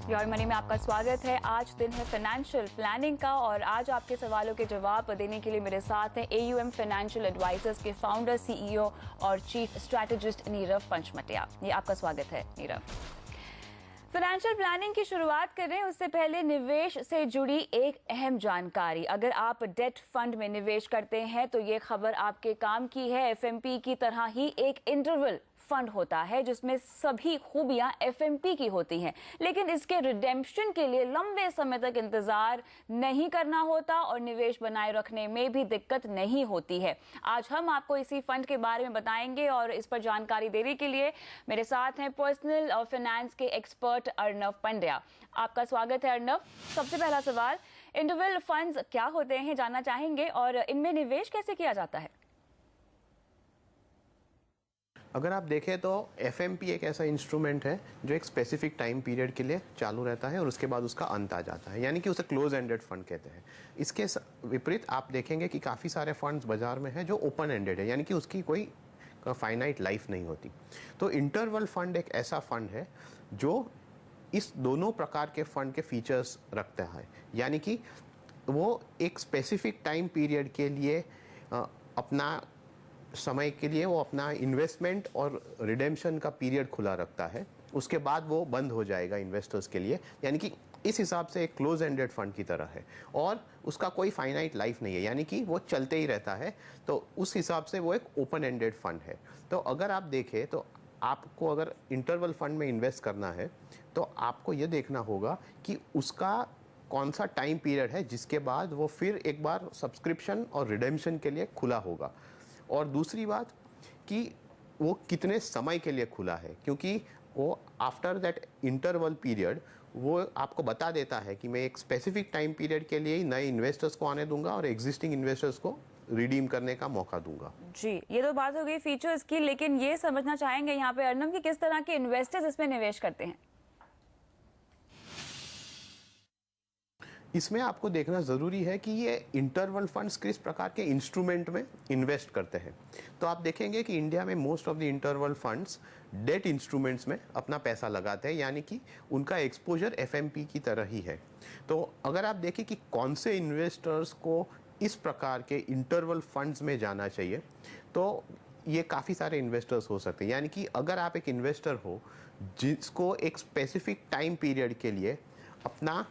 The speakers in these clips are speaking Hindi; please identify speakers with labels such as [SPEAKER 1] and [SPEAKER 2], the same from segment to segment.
[SPEAKER 1] योर मनी में आपका स्वागत है। आज दिन है फाइनेंशियल प्लानिंग का और आज आपके सवालों के जवाब देने के लिए मेरे साथ हैं AUM फाइनेंशियल एडवाइजर्स के फाउंडर, CEO और चीफ स्ट्रैटेजिस्ट नीरव पंचमटिया। ये आपका स्वागत है नीरव। फाइनेंशियल प्लानिंग की शुरुआत करें उससे पहले निवेश से जुड़ी एक अहम जानकारी। अगर आप डेट फंड में निवेश करते हैं तो ये खबर आपके काम की है। FMP की तरह ही एक इंटरवल फंड होता है जिसमें सभी खूबियां FMP की होती हैं, लेकिन इसके रिडेम्पशन के लिए लंबे समय तक इंतजार नहीं करना होता और निवेश बनाए रखने में भी दिक्कत नहीं होती है। आज हम आपको इसी फंड के बारे में बताएंगे और इस पर जानकारी देने के लिए मेरे साथ हैं पर्सनल और फाइनेंस के एक्सपर्ट अर्नव पंड्या। आपका स्वागत है अर्नव। सबसे पहला सवाल, इंटरवल फंड्स क्या होते हैं जानना चाहेंगे और इनमें निवेश कैसे किया जाता है?
[SPEAKER 2] अगर आप देखें तो FMP एक ऐसा इंस्ट्रूमेंट है जो एक स्पेसिफिक टाइम पीरियड के लिए चालू रहता है और उसके बाद उसका अंत आ जाता है, यानी कि उसे क्लोज एंडेड फंड कहते हैं। इसके विपरीत आप देखेंगे कि काफ़ी सारे फंड्स बाजार में हैं जो ओपन एंडेड है, यानी कि उसकी कोई फाइनाइट लाइफ नहीं होती। तो इंटरवल फंड एक ऐसा फंड है जो इस दोनों प्रकार के फंड के फीचर्स रखता है, यानी कि वो एक स्पेसिफिक टाइम पीरियड के लिए अपना समय के लिए वो अपना इन्वेस्टमेंट और रिडेम्पशन का पीरियड खुला रखता है, उसके बाद वो बंद हो जाएगा इन्वेस्टर्स के लिए, यानी कि इस हिसाब से एक क्लोज एंडेड फंड की तरह है और उसका कोई फाइनाइट लाइफ नहीं है, यानी कि वो चलते ही रहता है। तो उस हिसाब से वो एक ओपन एंडेड फंड है। तो अगर आप देखें तो आपको अगर इंटरवल फंड में इन्वेस्ट करना है तो आपको ये देखना होगा कि उसका कौन सा टाइम पीरियड है जिसके बाद वो फिर एक बार सब्सक्रिप्शन और रिडेम्पशन के लिए खुला होगा, और दूसरी बात कि वो कितने समय के लिए खुला है, क्योंकि वो आफ्टर दैट इंटरवल पीरियड वो आपको बता देता है कि मैं एक स्पेसिफिक टाइम पीरियड के लिए ही नए इन्वेस्टर्स को आने दूंगा और एग्जिस्टिंग इन्वेस्टर्स को रिडीम करने का मौका दूंगा।
[SPEAKER 1] जी, ये तो बात हो गई फीचर्स की, लेकिन ये समझना चाहेंगे यहाँ पे अर्नव कि किस तरह के इन्वेस्टर्स इसमें निवेश करते हैं।
[SPEAKER 2] इसमें आपको देखना ज़रूरी है कि ये इंटरवल फंड्स किस प्रकार के इंस्ट्रूमेंट में इन्वेस्ट करते हैं। तो आप देखेंगे कि इंडिया में most of the interval funds debt instruments में अपना पैसा लगाते हैं, यानी कि उनका एक्सपोजर FMP की तरह ही है। तो अगर आप देखें कि कौन से इन्वेस्टर्स को इस प्रकार के इंटरवल फंड्स में जाना चाहिए, तो ये काफ़ी सारे इन्वेस्टर्स हो सकते हैं। यानी कि अगर आप एक इन्वेस्टर हो जिसको एक स्पेसिफिक टाइम पीरियड के लिए अपना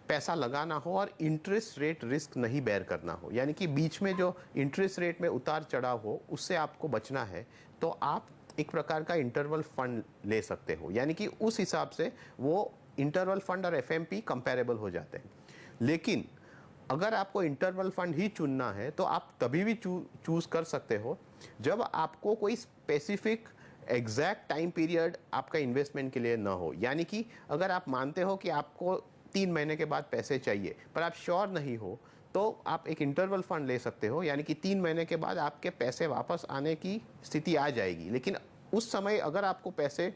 [SPEAKER 2] पैसा लगाना हो और इंटरेस्ट रेट रिस्क नहीं बेयर करना हो, यानी कि बीच में जो इंटरेस्ट रेट में उतार चढ़ाव हो उससे आपको बचना है, तो आप एक प्रकार का इंटरवल फंड ले सकते हो, यानी कि उस हिसाब से वो इंटरवल फंड और FMP कंपैरेबल हो जाते हैं। लेकिन अगर आपको इंटरवल फंड ही चुनना है तो आप तभी भी चूज कर सकते हो जब आपको कोई स्पेसिफिक एग्जैक्ट टाइम पीरियड आपका इन्वेस्टमेंट के लिए ना हो, यानी कि अगर आप मानते हो कि आपको 3 महीने के बाद पैसे चाहिए पर आप श्योर नहीं हो, तो आप एक इंटरवल फंड ले सकते हो, यानी कि 3 महीने के बाद आपके पैसे वापस आने की स्थिति आ जाएगी। लेकिन उस समय अगर आपको पैसे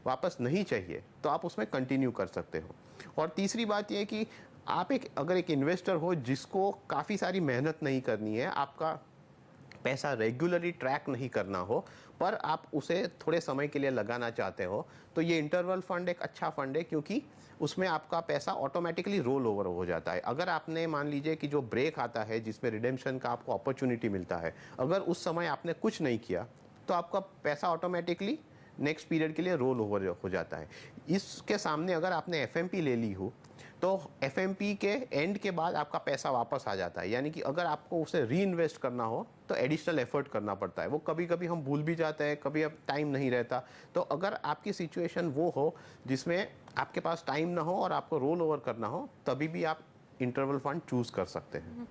[SPEAKER 2] वापस नहीं चाहिए तो आप उसमें कंटिन्यू कर सकते हो। और तीसरी बात यह कि आप अगर एक इन्वेस्टर हो जिसको काफ़ी सारी मेहनत नहीं करनी है, आपका पैसा रेगुलरली ट्रैक नहीं करना हो, पर आप उसे थोड़े समय के लिए लगाना चाहते हो, तो ये इंटरवल फंड एक अच्छा फंड है, क्योंकि उसमें आपका पैसा ऑटोमेटिकली रोल ओवर हो जाता है। अगर आपने मान लीजिए कि जो ब्रेक आता है जिसमें रिडेम्पशन का आपको अपॉर्चुनिटी मिलता है, अगर उस समय आपने कुछ नहीं किया तो आपका पैसा ऑटोमेटिकली नेक्स्ट पीरियड के लिए रोल ओवर हो जाता है। इसके सामने अगर आपने FMP ले ली हो तो FMP के एंड के बाद आपका पैसा वापस आ जाता है, यानी कि अगर आपको उसे री इन्वेस्ट करना हो तो एडिशनल एफर्ट करना पड़ता है। वो कभी कभी हम भूल भी जाते हैं, कभी अब टाइम नहीं रहता। तो अगर आपकी सिचुएशन वो हो जिसमें आपके पास टाइम ना हो और आपको रोल ओवर करना हो, तभी भी आप इंटरवल फंड चूज कर सकते हैं।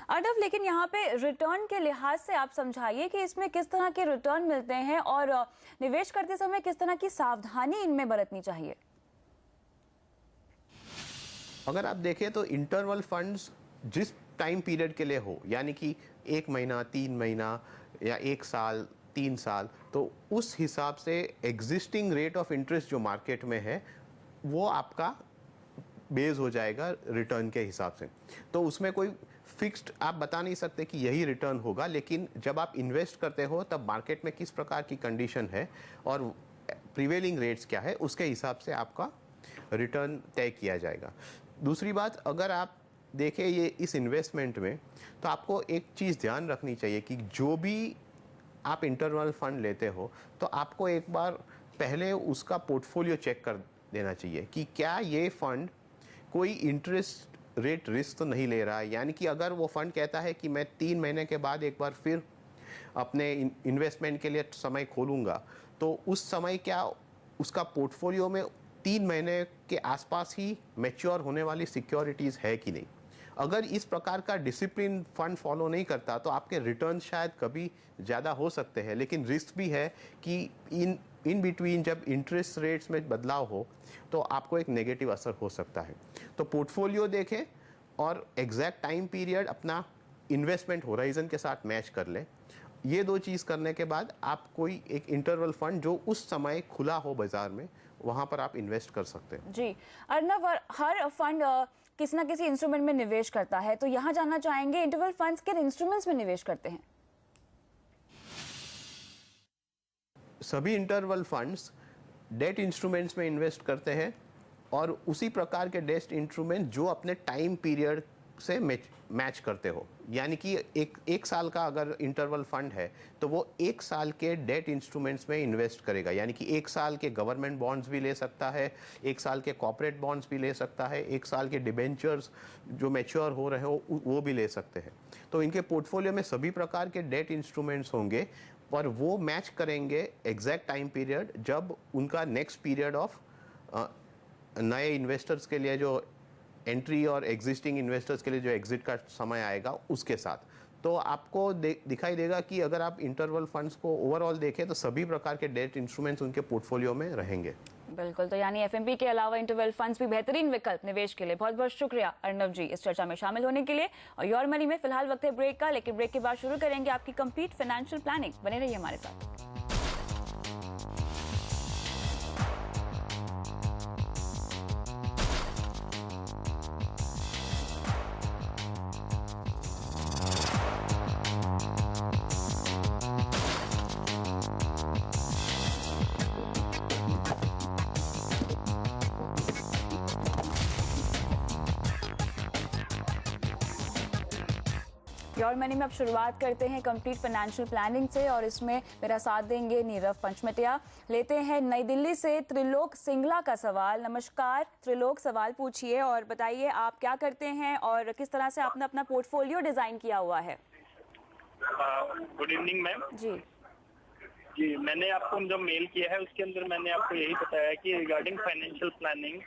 [SPEAKER 1] अर्नव, लेकिन यहाँ पे रिटर्न के लिहाज से आप समझाइए कि इसमें किस तरह के रिटर्न मिलते हैं और निवेश करते समय किस तरह की सावधानी इनमें बरतनी चाहिए।
[SPEAKER 2] अगर आप देखें तो इंटरवल फंड्स जिस टाइम पीरियड के लिए हो, यानी कि 1 महीना, 3 महीना या 1 साल, 3 साल, तो उस हिसाब से एग्जिस्टिंग रेट ऑफ इंटरेस्ट जो मार्केट में है वो आपका बेस हो जाएगा रिटर्न के हिसाब से। तो उसमें कोई फिक्स्ड आप बता नहीं सकते कि यही रिटर्न होगा, लेकिन जब आप इन्वेस्ट करते हो तब मार्केट में किस प्रकार की कंडीशन है और प्रिवेलिंग रेट्स क्या है, उसके हिसाब से आपका रिटर्न तय किया जाएगा। दूसरी बात, अगर आप देखें ये इस इन्वेस्टमेंट में, तो आपको एक चीज़ ध्यान रखनी चाहिए कि जो भी आप इंटरवल फंड लेते हो तो आपको एक बार पहले उसका पोर्टफोलियो चेक कर देना चाहिए कि क्या ये फंड कोई इंटरेस्ट रेट रिस्क तो नहीं ले रहा है। यानी कि अगर वो फंड कहता है कि मैं 3 महीने के बाद एक बार फिर अपने इन्वेस्टमेंट के लिए समय खोलूँगा, तो उस समय क्या उसका पोर्टफोलियो में 3 महीने के आसपास ही मैच्योर होने वाली सिक्योरिटीज़ है कि नहीं। अगर इस प्रकार का डिसिप्लिन फंड फॉलो नहीं करता तो आपके रिटर्न शायद कभी ज़्यादा हो सकते हैं, लेकिन रिस्क भी है कि इन बिटवीन जब इंटरेस्ट रेट्स में बदलाव हो तो आपको एक नेगेटिव असर हो सकता है। तो पोर्टफोलियो देखें और एग्जैक्ट टाइम पीरियड अपना इन्वेस्टमेंट होराइजन के साथ मैच कर लें। ये 2 चीज़ करने के बाद आप कोई एक इंटरवल फंड जो उस समय खुला हो बाजार में, वहाँ पर आप इन्वेस्ट कर सकते हैं।
[SPEAKER 1] जी अर्नव, हर फंड किसी ना किसी इंस्ट्रूमेंट में निवेश करता है, तो यहाँ जानना चाहेंगे इंटरवल फंड्स किन इंस्ट्रूमेंट्स में निवेश करते हैं?
[SPEAKER 2] सभी इंटरवल फंड्स डेट इंस्ट्रूमेंट्स में इन्वेस्ट करते हैं और उसी प्रकार के डेट इंस्ट्रूमेंट जो अपने टाइम पीरियड से मैच करते हो। यानी कि एक साल का अगर इंटरवल फंड है तो वो 1 साल के डेट इंस्ट्रूमेंट्स में इन्वेस्ट करेगा। यानी कि 1 साल के गवर्नमेंट बॉन्ड्स भी ले सकता है, 1 साल के कॉर्पोरेट बॉन्ड्स भी ले सकता है, 1 साल के डिबेंचर्स जो मैच्योर हो रहे हो वो भी ले सकते हैं। तो इनके पोर्टफोलियो में सभी प्रकार के डेट इंस्ट्रूमेंट्स होंगे और वो मैच करेंगे एग्जैक्ट टाइम पीरियड जब उनका नेक्स्ट पीरियड ऑफ नए इन्वेस्टर्स के लिए जो एंट्री और एग्जिस्टिंग इन्वेस्टर्स के लिए जो एग्जिट का समय आएगा उसके साथ। तो आपको दिखाई देगा कि अगर आप इंटरवल फंड्स को ओवरऑल देखें तो सभी प्रकार के डेट इंस्ट्रूमेंट्स उनके पोर्टफोलियो में रहेंगे।
[SPEAKER 1] बिल्कुल, तो यानी एफएमपी के अलावा इंटरवल फंड्स भी बेहतरीन विकल्प निवेश के लिए। बहुत बहुत शुक्रिया अर्नव जी इस चर्चा में शामिल होने के लिए। और योर मनी में फिलहाल वक्त है ब्रेक का, लेकिन ब्रेक के बाद शुरू करेंगे आपकी कंप्लीट फाइनेंशियल प्लानिंग। बने रहिए हमारे साथ। योर मनी में अब शुरुआत करते हैं कंप्लीट फाइनेंशियल प्लानिंग से, और इसमें मेरा साथ देंगे नीरव पंचमटिया। लेते हैं नई दिल्ली से त्रिलोक सिंगला का सवाल। नमस्कार त्रिलोक, सवाल पूछिए और बताइए आप क्या करते हैं और किस तरह से आपने अपना पोर्टफोलियो डिजाइन किया हुआ है।
[SPEAKER 3] Good evening ma'am. जी मैंने आपको जो मेल किया है उसके अंदर मैंने आपको यही बताया कि regarding financial planning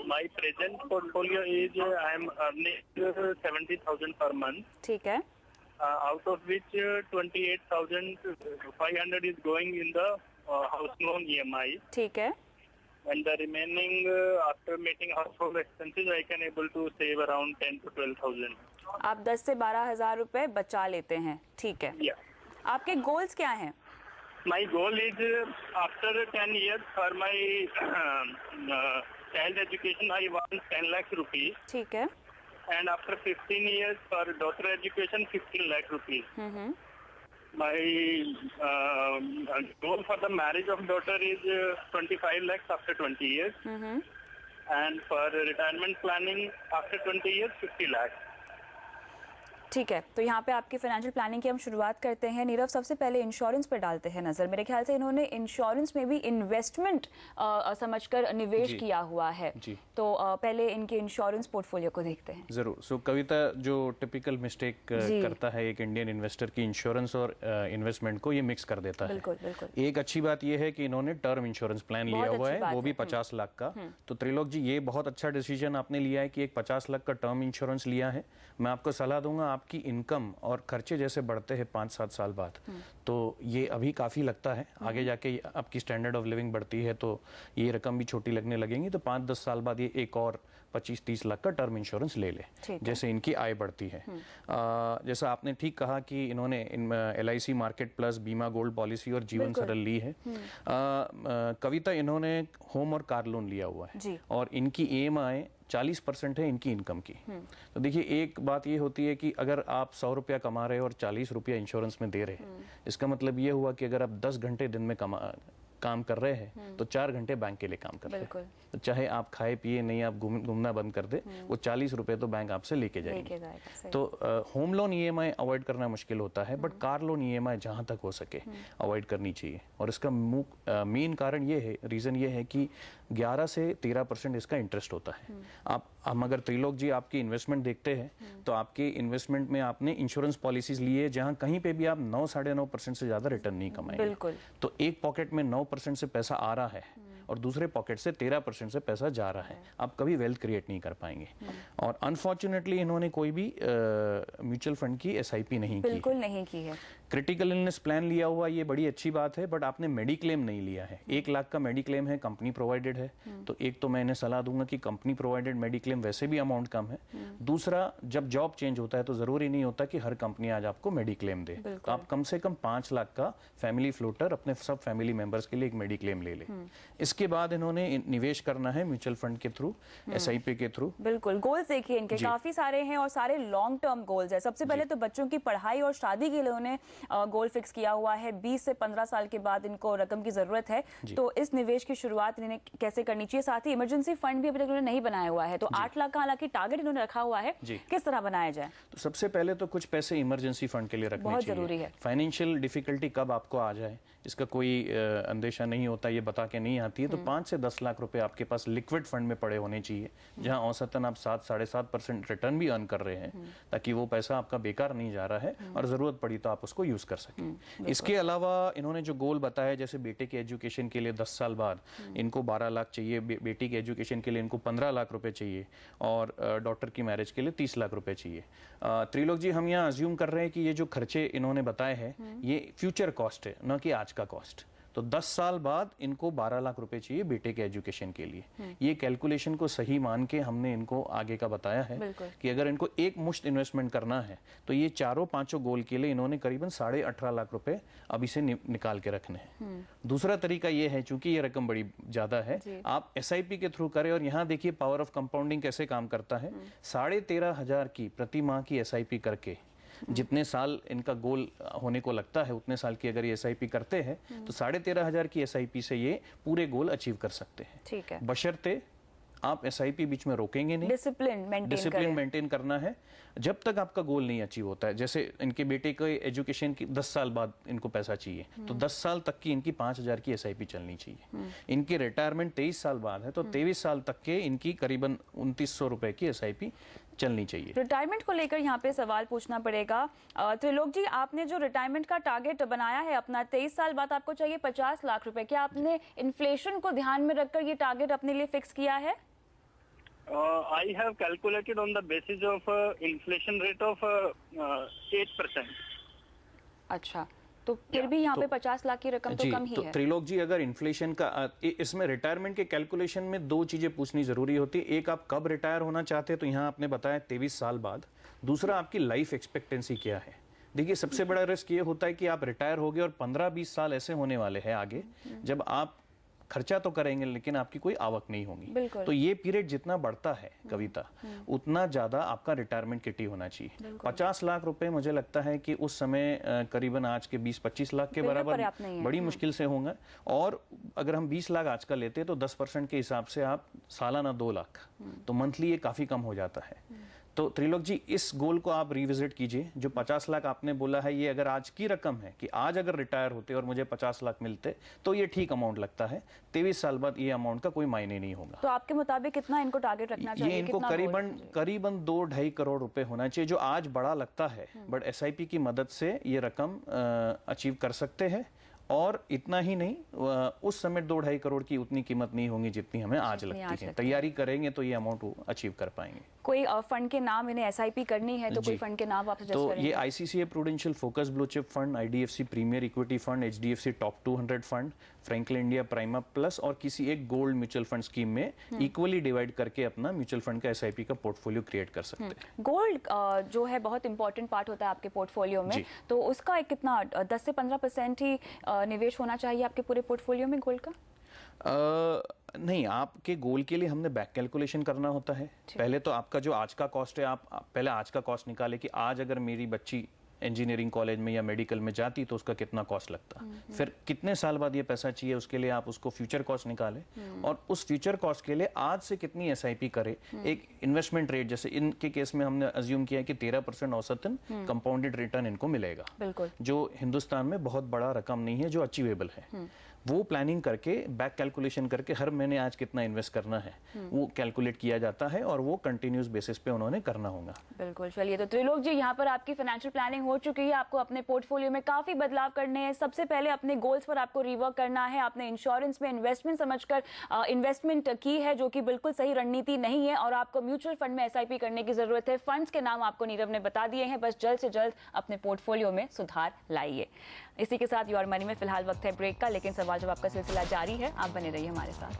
[SPEAKER 3] my present portfolio is I am earning 70,000 per month.
[SPEAKER 1] ठीक है।
[SPEAKER 3] Out of which 28,500 is going in the house loan EMI.
[SPEAKER 1] ठीक है।
[SPEAKER 3] And the remaining after meeting household expenses I can able to save around 10 to 12,000.
[SPEAKER 1] आप 10 से 12,000 रुपए बचा लेते हैं। ठीक है।
[SPEAKER 3] Yeah.
[SPEAKER 1] आपके गोल्स क्या हैं?
[SPEAKER 3] My goal is after 10 years for my child education I want 10 lakh rupees.
[SPEAKER 1] ठीक है।
[SPEAKER 3] And after 15 years for daughter education 15 lakh rupees. My goal for the marriage of daughter is 25 lakhs after 20 years. And for retirement planning after 20 years 50 lakhs.
[SPEAKER 1] ठीक है, तो यहाँ पे आपकी फाइनेंशियल प्लानिंग की हम शुरुआत करते हैं। नीरव, सबसे पहले इंश्योरेंस पर डालते हैं नजर। मेरे ख्याल से इन्होंने इंश्योरेंस में भी इन्वेस्टमेंट समझकर निवेश किया हुआ है। तो पहले इनके इंश्योरेंस पोर्टफोलियो को देखते हैं।
[SPEAKER 4] जरूर। सो कविता, जो टिपिकल मिस्टेक करता है एक इंडियन इन्वेस्टर की इंश्योरेंस और इन्वेस्टमेंट को ये मिक्स कर देता है।
[SPEAKER 1] बिल्कुल बिल्कुल।
[SPEAKER 4] एक अच्छी बात ये है कि इन्होंने टर्म इंश्योरेंस प्लान लिया हुआ है, वो भी 50 लाख का। तो त्रिलोक जी, ये बहुत अच्छा डिसीजन आपने लिया है कि एक 50 लाख का टर्म इंश्योरेंस लिया है। मैं आपको सलाह दूंगा, आपकी इनकम और खर्चे जैसे बढ़ते हैं 5-7 साल बाद, तो ये अभी काफ़ी लगता है। आगे जाके आपकी स्टैंडर्ड ऑफ लिविंग बढ़ती है तो ये रकम भी छोटी लगने लगेंगी। तो 5-10 साल बाद ये एक और 25-30 लाख का टर्म इंश्योरेंस ले ले, जैसे इनकी आय बढ़ती है। जैसा आपने ठीक कहा कि इन्होंने LIC मार्केट प्लस, बीमा गोल्ड पॉलिसी और जीवन सरल ली है। कविता, इन्होंने होम और कार लोन लिया हुआ है और इनकी EMI 40% है इनकी इनकम की। तो देखिए, एक बात ये होती है कि अगर आप 100 रुपया कमा रहे हो और 40 रुपया इंश्योरेंस में दे रहे हैं, इसका मतलब ये हुआ कि अगर आप 10 घंटे दिन में काम कर रहे हैं तो 4 घंटे बैंक के लिए काम कर रहे हैं। तो चाहे आप खाए पिए नहीं, आप घूमना बंद कर दे, वो 40 रुपए तो बैंक आपसे लेके जाएंगे। तो होम लोन EMI अवॉइड करना मुश्किल होता है, बट कार लोन EMI जहां तक हो सके अवॉइड करनी चाहिए। और इसका मेन कारण ये है, रीजन ये है कि 11 से 13% इसका इंटरेस्ट होता है। हम अगर त्रिलोक जी आपकी इन्वेस्टमेंट देखते हैं तो आपके इन्वेस्टमेंट में आपने इंश्योरेंस पॉलिसीज ली है जहां कहीं पे भी आप 9-9.5% से ज्यादा रिटर्न नहीं कमाएंगे।
[SPEAKER 1] बिल्कुल।
[SPEAKER 4] तो एक पॉकेट में 9% से पैसा आ रहा है और दूसरे पॉकेट से 13% से पैसा जा रहा है, आप कभी वेल्थ क्रिएट नहीं कर पाएंगे। और अनफॉर्चुनेटली इन्होंने कोई भी म्यूचुअल फंड की SIP नहीं की,
[SPEAKER 1] बिल्कुल नहीं की है।
[SPEAKER 4] क्रिटिकल इलनेस प्लान लिया हुआ, ये बड़ी अच्छी बात है, बट आपने मेडिक्लेम नहीं लिया है। 1 लाख का मेडिक्लेम है, कंपनी प्रोवाइडेड है, तो एक तो मैं इन्हें सलाह दूंगा कि कंपनी प्रोवाइडेड मेडिक्लेम वैसे भी अमाउंट कम है। दूसरा, जब जॉब चेंज होता है तो जरूरी नहीं होता कि हर कंपनी आज आपको मेडिक्लेम दे, तो आप कम से कम 5 लाख का फैमिली फ्लोटर अपने सब फैमिली मेंबर्स के लिए एक मेडिक्लेम ले ले। इसके बाद इन्होंने निवेश करना है म्यूचुअल फंड के थ्रू, SIP के थ्रू।
[SPEAKER 1] बिल्कुल। गोल्स देखिए इनके काफी सारे हैं और सारे लॉन्ग टर्म गोल्स है। सबसे पहले तो बच्चों की पढ़ाई और शादी के लिए उन्हें गोल फिक्स किया हुआ है। 20 से 15 साल के बाद इनको रकम की जरूरत है, तो इस निवेश की शुरुआत इन्हें कैसे करनी चाहिए। साथ ही इमरजेंसी फंड भी अभी तक उन्होंने नहीं बनाया हुआ है, तो 8 लाख का हालांकि टारगेट इन्होंने रखा हुआ है, किस तरह बनाया जाए।
[SPEAKER 4] तो सबसे पहले तो कुछ पैसे इमरजेंसी फंड के लिए रखने
[SPEAKER 1] बहुत
[SPEAKER 4] चाहिए।
[SPEAKER 1] जरूरी है।
[SPEAKER 4] फाइनेंशियल डिफिकल्टी कब आपको आ जाए इसका कोई अंदेशा नहीं होता, ये बता के नहीं आती है। तो 5 से 10 लाख रुपए आपके पास लिक्विड फंड में पड़े होने चाहिए, जहां औसतन आप 7-7.5% रिटर्न भी अर्न कर रहे हैं, ताकि वो पैसा आपका बेकार नहीं जा रहा है और जरूरत पड़ी तो आप उसको यूज कर सकें। इसके अलावा इन्होंने जो गोल बताया, जैसे बेटे के एजुकेशन के लिए 10 साल बाद इनको 12 लाख चाहिए, बेटी के एजुकेशन के लिए इनको 15 लाख रुपए चाहिए, और डॉटर की मैरिज के लिए 30 लाख रुपए चाहिए। त्रिलोक जी, हम यहाँ अज्यूम कर रहे हैं कि ये जो खर्चे इन्होंने बताए हैं ये फ्यूचर कॉस्ट है, न कि आज का कॉस्ट। तो 10 साल बाद इनको 12 लाख रुपए चाहिए बेटे के एजुकेशन के लिए। ये कैलकुलेशन को सही मान के हमने इनको आगे का बताया है कि अगर इनको एक मुश्त इन्वेस्टमेंट करना है तो ये 4-5 गोल के लिए इन्होंने करीबन 18.5 लाख रुपए अभी से निकाल के रखने हैं। दूसरा तरीका ये है, चूंकि ये रकम बड़ी ज्यादा है, आप SIP के थ्रू करें। और यहाँ देखिए पावर ऑफ कंपाउंडिंग कैसे काम करता है। 13,500 की प्रति माह की SIP करके, जितने साल इनका गोल होने को लगता है उतने साल की अगर ये SIP करते हैं तो 13,500 की SIP से ये पूरे गोल अचीव कर सकते हैं।
[SPEAKER 1] ठीक है,
[SPEAKER 4] बशर्ते आप SIP बीच में रोकेंगे नहीं,
[SPEAKER 1] डिसिप्लिन
[SPEAKER 4] मेंटेन करना है जब तक आपका गोल नहीं अचीव होता है। जैसे इनके बेटे के एजुकेशन की 10 साल बाद इनको पैसा चाहिए, तो 10 साल तक की इनकी 5,000 की SIP चलनी चाहिए। इनकी रिटायरमेंट 23 साल बाद है, तो 23 साल तक के इनकी करीबन 2,900 रुपए की SIP चलनी चाहिए।
[SPEAKER 1] रिटायरमेंट को लेकर यहाँ पे सवाल पूछना पड़ेगा। त्रिलोक जी, आपने जो रिटायरमेंट का टारगेट बनाया है अपना, 23 साल बाद आपको चाहिए 50 लाख रुपए, क्या आपने इन्फ्लेशन को ध्यान में रखकर ये टारगेट अपने लिए फिक्स किया है?
[SPEAKER 3] I have calculated on the basis of inflation rate of 8%.
[SPEAKER 1] अच्छा, तो फिर भी यहाँ पे 50 लाख की रकम तो कम ही है।
[SPEAKER 4] त्रिलोक जी, अगर इन्फ्लेशन का इसमें रिटायरमेंट के कैलकुलेशन में 2 चीजें पूछनी जरूरी होती है। एक, आप कब रिटायर होना चाहते हैं, तो यहाँ आपने बताया 23 साल बाद। दूसरा, आपकी लाइफ एक्सपेक्टेंसी क्या है। देखिए, सबसे बड़ा रिस्क ये होता है कि आप रिटायर हो गए और 15-20 साल ऐसे होने वाले हैं आगे जब आप खर्चा तो करेंगे लेकिन आपकी कोई आवक नहीं होगी। तो ये पीरियड जितना बढ़ता है कविता, उतना ज्यादा आपका रिटायरमेंट किटी होना चाहिए। 50 लाख रुपए मुझे लगता है कि उस समय करीबन आज के 20-25 लाख के बराबर बड़ी मुश्किल से होंगे। और अगर हम 20 लाख आज का लेते हैं तो 10% के हिसाब से आप सालाना 2 लाख, तो मंथली ये काफी कम हो जाता है। तो त्रिलोक जी, इस गोल को आप रिविजिट कीजिए। जो 50 लाख आपने बोला है, ये अगर आज की रकम है कि आज अगर रिटायर होते और मुझे 50 लाख मिलते तो ये ठीक अमाउंट लगता है। 23 साल बाद ये अमाउंट का कोई मायने नहीं होगा।
[SPEAKER 1] तो आपके मुताबिक कितना इनको टारगेट रखना चाहिए?
[SPEAKER 4] ये इनको करीबन 2-2.5 करोड़ रुपए होना चाहिए, जो आज बड़ा लगता है, बट SIP की मदद से ये रकम अचीव कर सकते हैं। और इतना ही नहीं, उस समय 2-2.5 करोड़ की उतनी कीमत नहीं होगी जितनी हमें आज लगती है। तैयारी करेंगे तो ये अमाउंट अचीव कर पाएंगे।
[SPEAKER 1] कोई फंड के नाम इन्हें SIP करनी है तो कोई फंड के नाम आप सजेस्ट
[SPEAKER 4] तो
[SPEAKER 1] करेंगे?
[SPEAKER 4] ये ICICI Prudential focus blue chip fund, IDFC premier equity fund, HDFC top 200 fund, Franklin India Prima plus और किसी एक गोल्ड म्यूचुअल फंड स्कीम में इक्वली डिवाइड करके अपना म्यूचुअल फंड का SIP का पोर्टफोलियो क्रिएट कर सकते हैं।
[SPEAKER 1] गोल्ड जो है बहुत इंपॉर्टेंट पार्ट होता है आपके पोर्टफोलियो में, तो उसका एक कितना 10 से 15% ही निवेश होना चाहिए आपके पूरे पोर्टफोलियो में गोल्ड का?
[SPEAKER 4] नहीं, आपके गोल के लिए हमने बैक कैलकुलेशन करना होता है। पहले तो आपका जो आज का कॉस्ट है, आप पहले आज का कॉस्ट निकाले कि आज अगर मेरी बच्ची इंजीनियरिंग कॉलेज में या मेडिकल में जाती तो उसका कितना कॉस्ट लगता, फिर कितने साल बाद ये पैसा चाहिए, उसके लिए आप उसको फ्यूचर कॉस्ट निकालें और उस फ्यूचर कॉस्ट के लिए आज से कितनी एसआईपी करे। एक इन्वेस्टमेंट रेट, जैसे इनके केस में हमने अज्यूम किया कि 13% औसतन कंपाउंडेड रिटर्न इनको मिलेगा,
[SPEAKER 1] बिल्कुल,
[SPEAKER 4] जो हिंदुस्तान में बहुत बड़ा रकम नहीं है, जो अचीवेबल है। वो प्लानिंग करके, बैक कैलकुलेशन करके हर महीने आज कितना इन्वेस्ट करना है वो कैलकुलेट किया जाता है और वो कंटिन्यूस बेसिस पे उन्होंने करना होगा।
[SPEAKER 1] बिल्कुल। चलिए, तो त्रिलोक जी, यहाँ पर आपकी फाइनेंशियल प्लानिंग हो चुकी है, आपको अपने पोर्टफोलियो में काफी बदलाव करने हैं। सबसे पहले अपने गोल्स पर आपको रिवर्क करना है। आपने इंश्योरेंस में इन्वेस्टमेंट समझकर इन्वेस्टमेंट की है, जो कि बिल्कुल सही रणनीति नहीं है, और आपको म्यूचुअल फंड में एसआईपी करने की जरूरत है। फंड्स के नाम आपको नीरव ने बता दिए हैं, बस जल्द से जल्द अपने पोर्टफोलियो में सुधार लाइए। इसी के साथ योर मनी में फिलहाल वक्त है ब्रेक का, लेकिन सवाल जवाब का सिलसिला जारी है, आप बने रहिए हमारे साथ।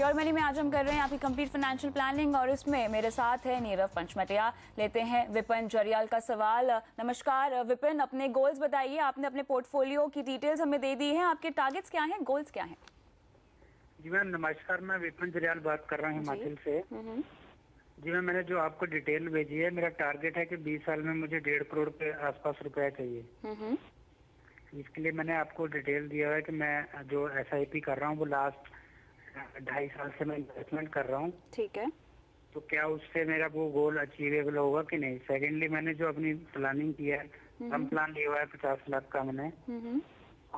[SPEAKER 1] योर मनी में आज हम कर रहे हैं आपकी कंप्लीट फाइनेंशियल प्लानिंग, और इसमें मेरे साथ है नीरव पंचमटिया। लेते हैं विपिन जरियाल का सवाल। नमस्कार विपिन, अपने गोल्स बताइए। आपने अपने पोर्टफोलियो की डिटेल्स हमें दे दी हैं, आपके टारगेट्स क्या हैं, गोल्स क्या हैं?
[SPEAKER 5] जी मैम नमस्कार, मैं विपिन जरियाल बात कर रहा हूँ हिमाचल से। जी मैम, मैंने जो आपको डिटेल भेजी है, मेरा टारगेट है कि 20 साल में मुझे 1.5 करोड़ के आसपास रुपया चाहिए। इसके लिए मैंने आपको डिटेल दिया है कि मैं जो एसआईपी कर रहा हूँ वो लास्ट 2.5 साल से मैं इन्वेस्टमेंट कर रहा हूँ।
[SPEAKER 1] ठीक है,
[SPEAKER 5] तो क्या उससे मेरा वो गोल अचीवेबल होगा कि नहीं? सेकेंडली, मैंने जो अपनी प्लानिंग किया है, हम प्लान लिया हुआ है 50 लाख का मैंने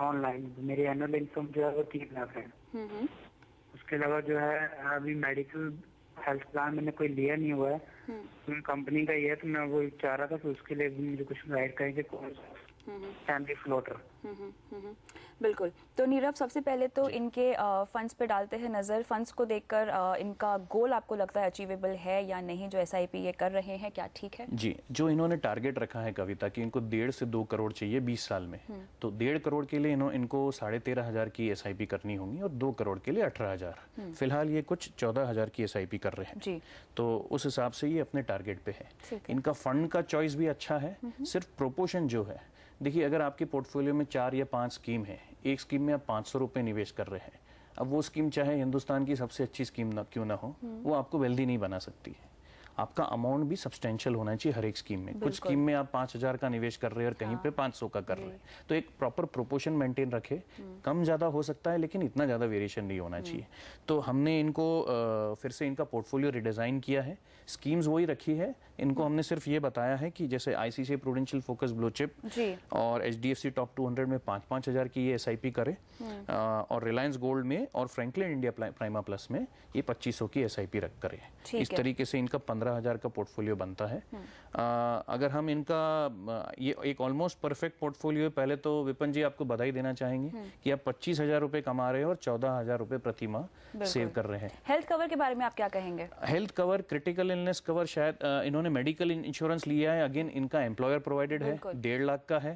[SPEAKER 5] ऑनलाइन। मेरी एनुअल इनकम जो है वो 3 लाख है। उसके अलावा जो है अभी मेडिकल हेल्थ प्लान मैंने कोई लिया नहीं हुआ है, कंपनी का ही है, तो मैं वो चाह रहा था कि उसके लिए भी मुझे कुछ गाइड करें कि कौन सा फैमिली फ्लोटर।
[SPEAKER 1] बिल्कुल। तो नीरव, सबसे पहले तो इनके फंड्स पे डालते हैं नजर। फंड्स को देखकर इनका गोल आपको लगता है अचीवेबल है या नहीं, जो एसआईपी ये कर रहे हैं, क्या ठीक है?
[SPEAKER 4] जी, जो इन्होंने टारगेट रखा है कविता कि इनको 1.5 से 2 करोड़ चाहिए 20 साल में, तो 1.5 करोड़ के लिए इनको 13,500 की एसआईपी करनी होगी और 2 करोड़ के लिए 18,000। फिलहाल ये कुछ 14,000 की एसआईपी कर रहे हैं
[SPEAKER 1] जी।
[SPEAKER 4] तो उस हिसाब से ये अपने टारगेट पे है। इनका फंड का चॉइस भी अच्छा है, सिर्फ प्रोपोर्शन जो है, देखिए अगर आपके पोर्टफोलियो में 4 या 5 स्कीम है, एक स्कीम में आप 500 रुपये निवेश कर रहे हैं, अब वो स्कीम चाहे हिंदुस्तान की सबसे अच्छी स्कीम क्यों ना हो, वो आपको वेल्दी नहीं बना सकती है। आपका अमाउंट भी सब्सटेंशियल होना चाहिए हर एक स्कीम में। कुछ स्कीम में आप 5,000 का निवेश कर रहे हैं और कहीं पे 500 का कर रहे हैं, तो एक प्रॉपर प्रोपोर्शन मेंटेन रखे। कम ज़्यादा हो सकता है लेकिन इतना ज़्यादा वेरिएशन नहीं होना चाहिए। तो हमने इनको फिर से इनका पोर्टफोलियो रिडिज़ाइन किया है, स्कीम्स वही रखी है। इनको हमने सिर्फ ये बताया है कि जैसे ICICI prudential focus blue chip और एचडीएफसी टॉप 200 में 5-5 हज़ार की ये एसआईपी करे, और रिलायंस गोल्ड में और फ्रैंकलिन इंडिया प्राइमा प्लस में ये 2500 की एसआईपी रख करे। इस तरीके से इनका 15,000 का पोर्टफोलियो बनता है। अगर हम इनका ये एक ऑलमोस्ट परफेक्ट पोर्टफोलियो है। पहले तो विपिन जी आपको बधाई देना चाहेंगे कि आप 25,000 रुपये कमा रहे हैं और 14,000 रुपये प्रति माह सेव कर रहे हैं।
[SPEAKER 1] हेल्थ कवर के बारे में आप क्या कहेंगे?
[SPEAKER 4] Health cover, critical illness cover, शायद इन्होंने मेडिकल इंश्योरेंस लिया है, अगेन इनका एम्प्लॉयर प्रोवाइडेड है, 1.5 लाख का है।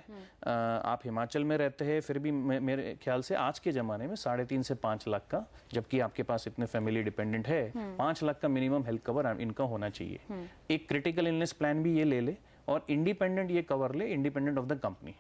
[SPEAKER 4] आप हिमाचल में रहते हैं, फिर भी मेरे ख्याल से आज के ज़माने में 3.5 से 5 लाख का, जबकि आपके पास इतने फैमिली डिपेंडेंट है, 5 लाख का मिनिमम हेल्थ कवर इनका होना चाहिए। एक क्रिटिकल इलनेस प्लान भी ये ले ले, और इंडिपेंडेंट ये कवर ले, इंडिपेंडेंट ऑफ द कंपनी।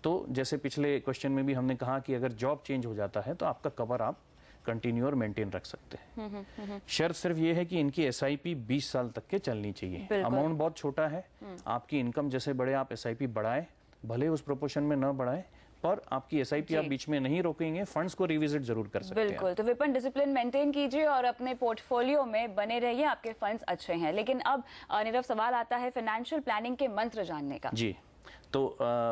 [SPEAKER 4] तो जैसे पिछले क्वेश्चन में भी हमने कहा कि अगर जॉब चेंज हो जाता है तो आपका कवर आप कंटिन्यू और मेंटेन रख सकते हैं। शर्त सिर्फ ये है कि इनकी एसआईपी 20 साल तक के चलनी चाहिए। अमाउंट बहुत छोटा है, आपकी इनकम जैसे बढ़े आप एसआईपी बढ़ाएं, भले उस प्रोपोर्शन में न बढ़ाएं, पर आपकी एसआईपी आप बीच में नहीं रोकेंगे, फंड्स को रिविजिट जरूर कर सकते हैं।
[SPEAKER 1] बिल्कुल। तो विपिन, डिसिप्लिन मेंटेन कीजिए और अपने पोर्टफोलियो में बने रहिए, आपके फंड्स अच्छे हैं। लेकिन अब नीरव, सवाल आता है फाइनेंशियल प्लानिंग के मंत्र जानने का।
[SPEAKER 4] जी, तो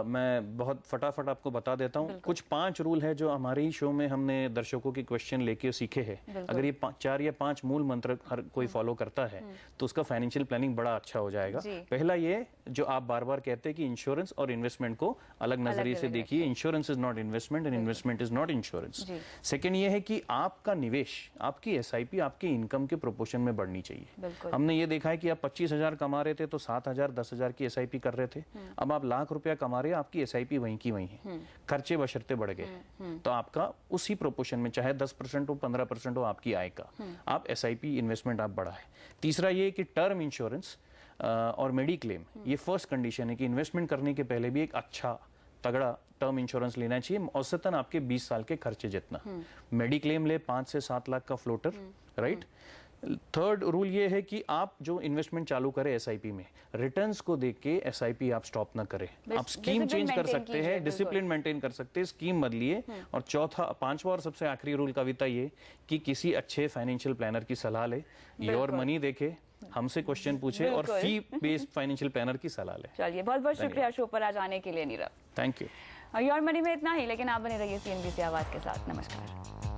[SPEAKER 4] मैं बहुत फटाफट आपको बता देता हूँ। कुछ 5 रूल है जो हमारे ही शो में हमने दर्शकों के क्वेश्चन लेके सीखे हैं। अगर ये 4 या 5 मूल मंत्र हर कोई फॉलो करता है तो उसका फाइनेंशियल प्लानिंग बड़ा अच्छा हो जाएगा। पहला ये, जो आप बार बार कहते हैं कि इंश्योरेंस और इन्वेस्टमेंट को अलग नजरिए से देखिए। Insurance is not investment and investment is not insurance. Second ये है कि आपका निवेश, आपकी एसआईपी आपकी इनकम के प्रोपोर्शन में बढ़नी चाहिए। हमने ये देखा है कि आप 25,000 कमा रहे थे तो 7,000 10,000 की एसआईपी कर रहे थे, अब आप लाख रुपया कमा रहे हैं, आपकी एसआईपी वहीं की वहीं है, खर्चे बशर्ते बढ़ गए, तो आपका उसी प्रोपोर्शन में, चाहे 10% हो 15% हो आपकी आय का, आप एसआईपी इन्वेस्टमेंट आप बढ़ाएं। तीसरा ये कि टर्म इंश्योरेंस और मेडिक्लेम, ये फर्स्ट कंडीशन है कि इन्वेस्टमेंट करने के पहले भी एक अच्छा तगड़ा टर्म इंश्योरेंस लेना चाहिए, औसतन आपके 20 साल के खर्चे जितना। मेडिक्लेम ले 5 से 7 लाख का फ्लोटर, राइट। थर्ड रूल ये है कि आप जो इन्वेस्टमेंट चालू करें एसआईपी में, रिटर्न्स को देख के एसआईपी आप स्टॉप ना करें। आप स्कीम चेंज कर सकते हैं, डिसिप्लिन मेंटेन कर सकते हैं, स्कीम बदलिए। और पांचवा और सबसे आखिरी रूल कविता ये कि किसी अच्छे फाइनेंशियल प्लानर की सलाह ले, योर मनी देखे, हमसे क्वेश्चन पूछे और फी बेस्ड फाइनेंशियल प्लानर की सलाह ले।
[SPEAKER 1] चलिए, बहुत बहुत शुक्रिया शो पर आज आने के लिए Nirav.
[SPEAKER 4] Thank you.
[SPEAKER 1] Your money में इतना ही, लेकिन आप बने रहिए CNBC आवाज के साथ। नमस्कार।